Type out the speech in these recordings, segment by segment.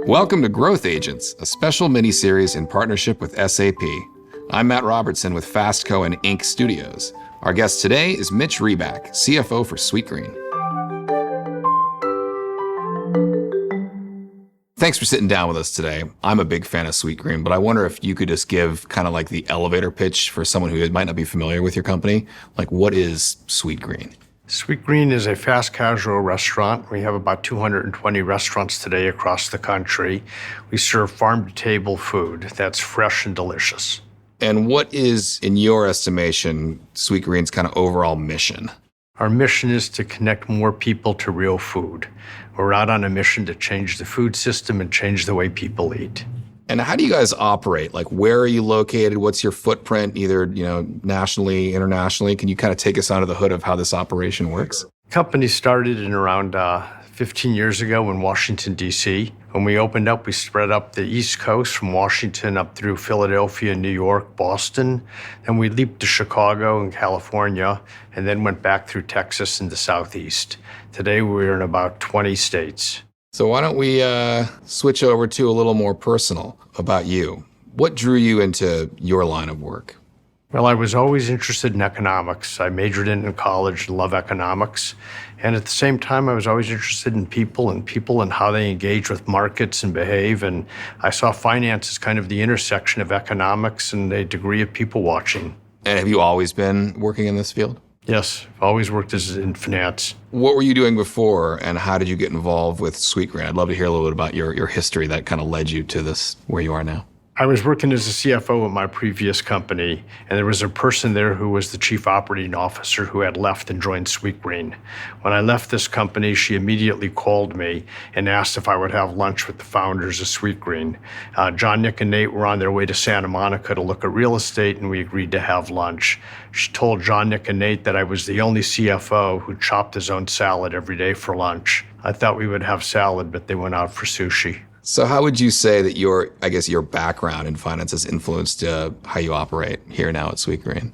Welcome to Growth Agents, a special mini-series in partnership with SAP. I'm Matt Robertson with Fastco and INC Studios. Our guest today is Mitch Reback, CFO for Sweetgreen. Thanks for sitting down with us today. I'm a big fan of Sweetgreen, but I wonder if you could just give kind of like the elevator pitch for someone who might not be familiar with your company. Like, what is Sweetgreen? Sweetgreen is a fast casual restaurant. We have about 220 restaurants today across the country. We serve farm-to-table food that's fresh and delicious. And what is, in your estimation, Sweetgreen's kind of overall mission? Our mission is to connect more people to real food. We're out on a mission to change the food system and change the way people eat. And how do you guys operate? Like, where are you located? What's your footprint, either, nationally, internationally? Can you kind of take us under the hood of how this operation works? The company started in around 15 years ago in Washington, D.C. When we opened up, we spread up the East Coast from Washington up through Philadelphia, New York, Boston. Then we leaped to Chicago and California, and then went back through Texas and the Southeast. Today, we're in about 20 states. So why don't we switch over to a little more personal about you? What drew you into your line of work? Well, I was always interested in economics. I majored in college and love economics. And at the same time, I was always interested in people and how they engage with markets and behave. And I saw finance as kind of the intersection of economics and a degree of people watching. And have you always been working in this field? Yes, I've always worked in finance. What were you doing before, and how did you get involved with Sweetgreen? I'd love to hear a little bit about your history that kind of led you to this, where you are now. I was working as a CFO at my previous company, and there was a person there who was the chief operating officer who had left and joined Sweetgreen. When I left this company, she immediately called me and asked if I would have lunch with the founders of Sweetgreen. John, Nick, and Nate were on their way to Santa Monica to look at real estate, and we agreed to have lunch. She told John, Nick, and Nate that I was the only CFO who chopped his own salad every day for lunch. I thought we would have salad, but they went out for sushi. So how would you say that your background in finance has influenced how you operate here now at Sweetgreen?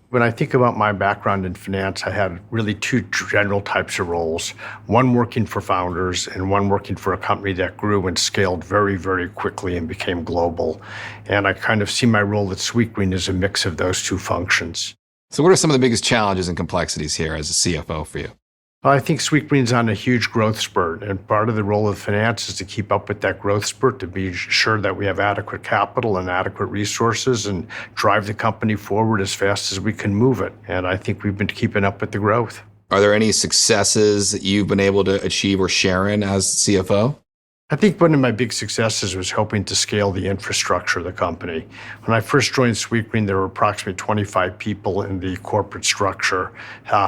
When I think about my background in finance, I had really two general types of roles. One working for founders and one working for a company that grew and scaled very, very quickly and became global. And I kind of see my role at Sweetgreen as a mix of those two functions. So what are some of the biggest challenges and complexities here as a CFO for you? I think Sweetgreen's on a huge growth spurt, and part of the role of finance is to keep up with that growth spurt, to be sure that we have adequate capital and adequate resources and drive the company forward as fast as we can move it. And I think we've been keeping up with the growth. Are there any successes that you've been able to achieve or share in as CFO? I think one of my big successes was helping to scale the infrastructure of the company. When I first joined Sweetgreen, there were approximately 25 people in the corporate structure,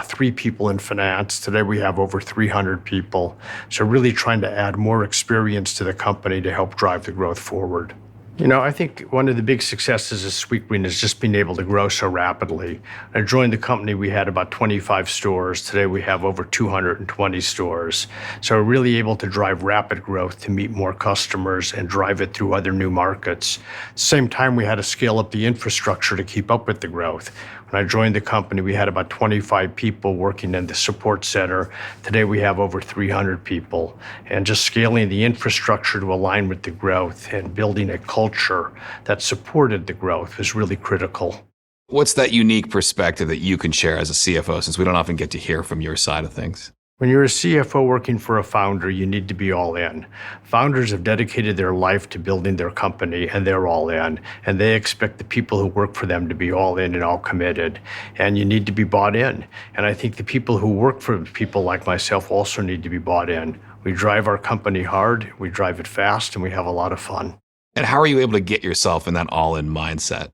3 people in finance. Today we have over 300 people. So really trying to add more experience to the company to help drive the growth forward. I think one of the big successes of Sweetgreen is just being able to grow so rapidly. When I joined the company, we had about 25 stores. Today, we have over 220 stores. So we're really able to drive rapid growth to meet more customers and drive it through other new markets. At the same time, we had to scale up the infrastructure to keep up with the growth. When I joined the company, we had about 25 people working in the support center. Today, we have over 300 people. And just scaling the infrastructure to align with the growth and building a culture that supported the growth was really critical. What's that unique perspective that you can share as a CFO, since we don't often get to hear from your side of things? When you're a CFO working for a founder, you need to be all in. Founders have dedicated their life to building their company, and they're all in. And they expect the people who work for them to be all in and all committed. And you need to be bought in. And I think the people who work for people like myself also need to be bought in. We drive our company hard, we drive it fast, and we have a lot of fun. And how are you able to get yourself in that all-in mindset?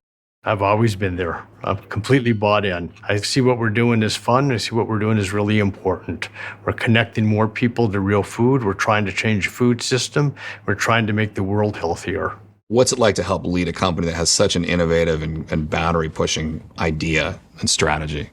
I've always been there. I'm completely bought in. I see what we're doing is fun. I see what we're doing is really important. We're connecting more people to real food. We're trying to change the food system. We're trying to make the world healthier. What's it like to help lead a company that has such an innovative and boundary-pushing idea and strategy?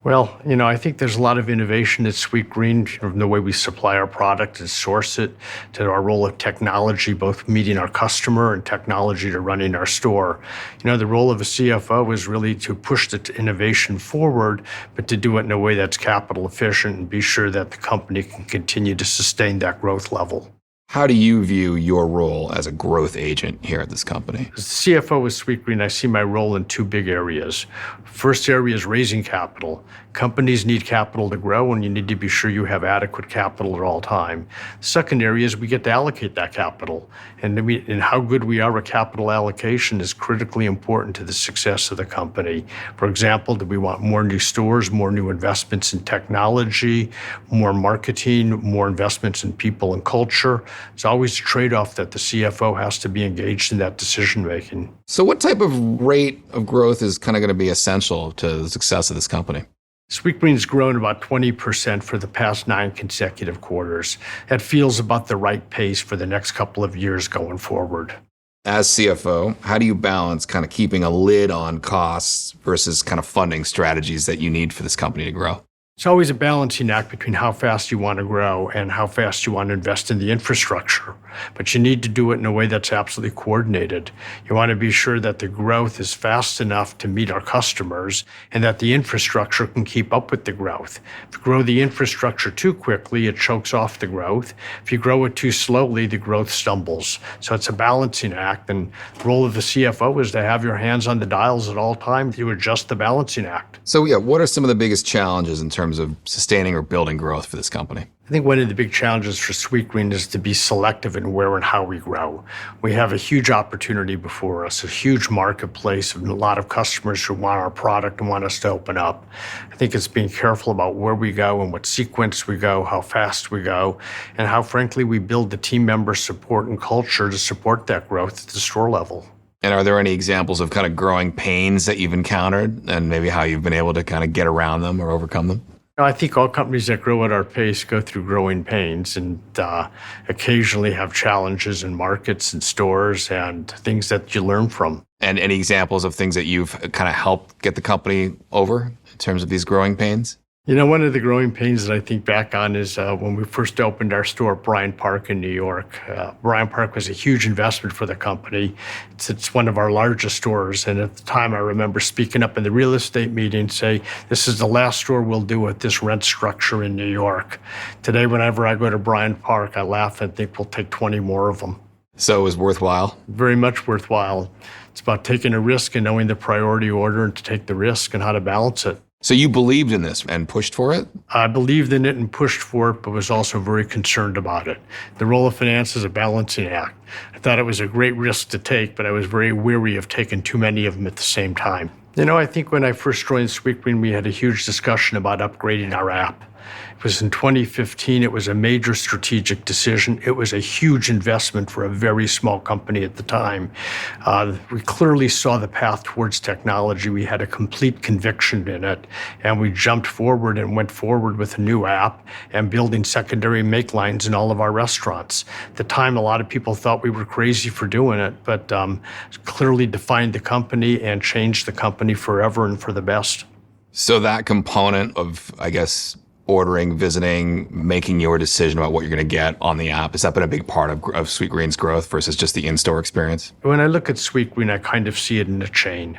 Well, I think there's a lot of innovation at Sweetgreen, from the way we supply our product and source it, to our role of technology, both meeting our customer and technology to running our store. The role of a CFO is really to push the innovation forward, but to do it in a way that's capital efficient and be sure that the company can continue to sustain that growth level. How do you view your role as a growth agent here at this company? As the CFO of Sweetgreen, I see my role in two big areas. First area is raising capital. Companies need capital to grow, and you need to be sure you have adequate capital at all time. Second area is we get to allocate that capital. And how good we are at capital allocation is critically important to the success of the company. For example, do we want more new stores, more new investments in technology, more marketing, more investments in people and culture? It's always a trade-off that the CFO has to be engaged in that decision-making. So what type of rate of growth is kind of going to be essential to the success of this company? Sweetgreen's grown about 20% for the past 9 consecutive quarters. That feels about the right pace for the next couple of years going forward. As CFO, how do you balance kind of keeping a lid on costs versus kind of funding strategies that you need for this company to grow? It's always a balancing act between how fast you want to grow and how fast you want to invest in the infrastructure. But you need to do it in a way that's absolutely coordinated. You want to be sure that the growth is fast enough to meet our customers and that the infrastructure can keep up with the growth. If you grow the infrastructure too quickly, it chokes off the growth. If you grow it too slowly, the growth stumbles. So it's a balancing act, and the role of the CFO is to have your hands on the dials at all times. You adjust the balancing act. So yeah, what are some of the biggest challenges in terms of sustaining or building growth for this company? I think one of the big challenges for Sweetgreen is to be selective in where and how we grow. We have a huge opportunity before us, a huge marketplace, and a lot of customers who want our product and want us to open up. I think it's being careful about where we go and what sequence we go, how fast we go, and how, frankly, we build the team member support and culture to support that growth at the store level. And are there any examples of kind of growing pains that you've encountered and maybe how you've been able to kind of get around them or overcome them? I think all companies that grow at our pace go through growing pains and occasionally have challenges in markets and stores and things that you learn from. And any examples of things that you've kind of helped get the company over in terms of these growing pains? You know, one of the growing pains that I think back on is when we first opened our store at Bryant Park in New York. Bryant Park was a huge investment for the company. It's one of our largest stores. And at the time, I remember speaking up in the real estate meeting, say, this is the last store we'll do at this rent structure in New York. Today, whenever I go to Bryant Park, I laugh and think we'll take 20 more of them. So it was worthwhile? Very much worthwhile. It's about taking a risk and knowing the priority order and to take the risk and how to balance it. So you believed in this and pushed for it? I believed in it and pushed for it, but was also very concerned about it. The role of finance is a balancing act. I thought it was a great risk to take, but I was very weary of taking too many of them at the same time. You know, I think when I first joined Sweetgreen, we had a huge discussion about upgrading our app. It was in 2015. It was a major strategic decision. It was a huge investment for a very small company at the time. We clearly saw the path towards technology. We had a complete conviction in it, and we jumped forward and went forward with a new app and building secondary make lines in all of our restaurants. At the time, a lot of people thought we were crazy for doing it, but clearly defined the company and changed the company forever and for the best. So that component of, I guess, ordering, visiting, making your decision about what you're going to get on the app, has that been a big part of Sweetgreen's growth versus just the in-store experience? When I look at Sweetgreen, I kind of see it in a chain.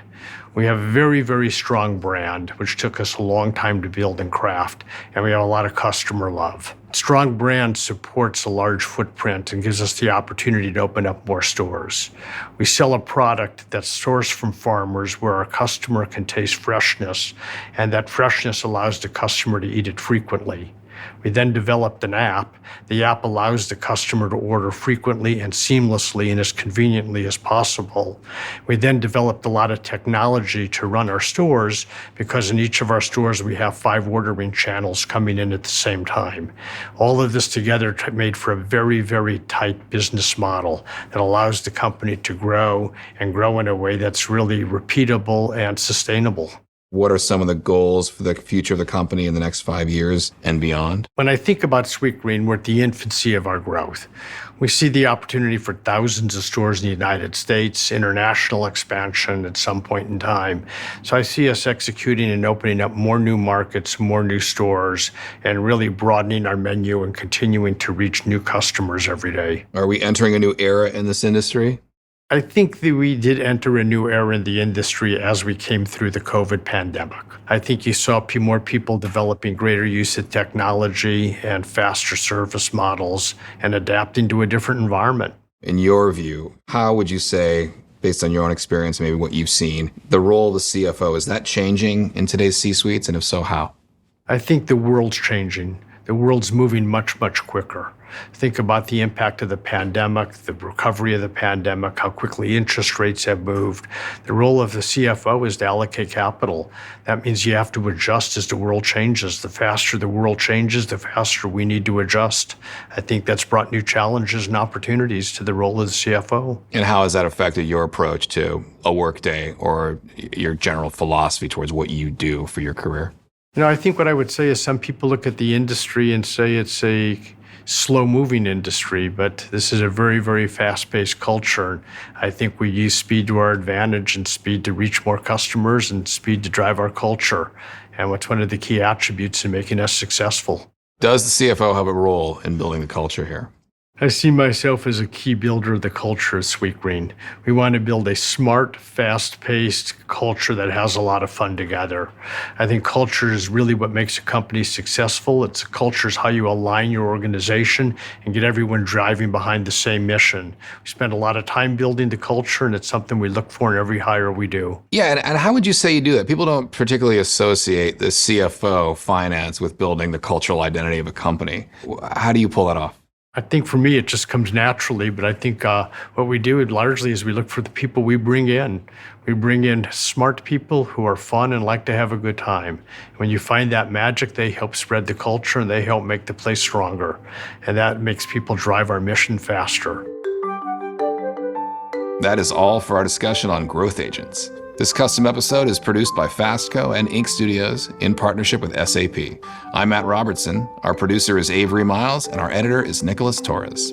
We have a very, very strong brand, which took us a long time to build and craft, and we have a lot of customer love. Strong brand supports a large footprint and gives us the opportunity to open up more stores. We sell a product that's sourced from farmers where our customer can taste freshness, and that freshness allows the customer to eat it frequently. We then developed an app. The app allows the customer to order frequently and seamlessly and as conveniently as possible. We then developed a lot of technology to run our stores because in each of our stores we have 5 ordering channels coming in at the same time. All of this together made for a very, very tight business model that allows the company to grow and grow in a way that's really repeatable and sustainable. What are some of the goals for the future of the company in the next 5 years and beyond? When I think about Sweetgreen, we're at the infancy of our growth. We see the opportunity for thousands of stores in the United States, international expansion at some point in time. So I see us executing and opening up more new markets, more new stores, and really broadening our menu and continuing to reach new customers every day. Are we entering a new era in this industry? I think that we did enter a new era in the industry as we came through the COVID pandemic. I think you saw more people developing greater use of technology and faster service models and adapting to a different environment. In your view, how would you say, based on your own experience, maybe what you've seen, the role of the CFO, is that changing in today's C-suites? And if so, how? I think the world's changing. The world's moving much, much quicker. Think about the impact of the pandemic, the recovery of the pandemic, how quickly interest rates have moved. The role of the CFO is to allocate capital. That means you have to adjust as the world changes. The faster the world changes, the faster we need to adjust. I think that's brought new challenges and opportunities to the role of the CFO. And how has that affected your approach to a workday or your general philosophy towards what you do for your career? I think what I would say is some people look at the industry and say it's a slow-moving industry, but this is a very, very fast-paced culture. I think we use speed to our advantage and speed to reach more customers and speed to drive our culture. And what's one of the key attributes in making us successful. Does the CFO have a role in building the culture here? I see myself as a key builder of the culture of Sweetgreen. We want to build a smart, fast-paced culture that has a lot of fun together. I think culture is really what makes a company successful. Culture is how you align your organization and get everyone driving behind the same mission. We spend a lot of time building the culture, and it's something we look for in every hire we do. Yeah, and how would you say you do that? People don't particularly associate the CFO finance with building the cultural identity of a company. How do you pull that off? I think for me, it just comes naturally, but I think what we do largely is we look for the people we bring in. We bring in smart people who are fun and like to have a good time. When you find that magic, they help spread the culture and they help make the place stronger. And that makes people drive our mission faster. That is all for our discussion on growth agents. This custom episode is produced by Fastco and INC Studios in partnership with SAP. I'm Matt Robertson, our producer is Avery Miles, and our editor is Nicholas Torres.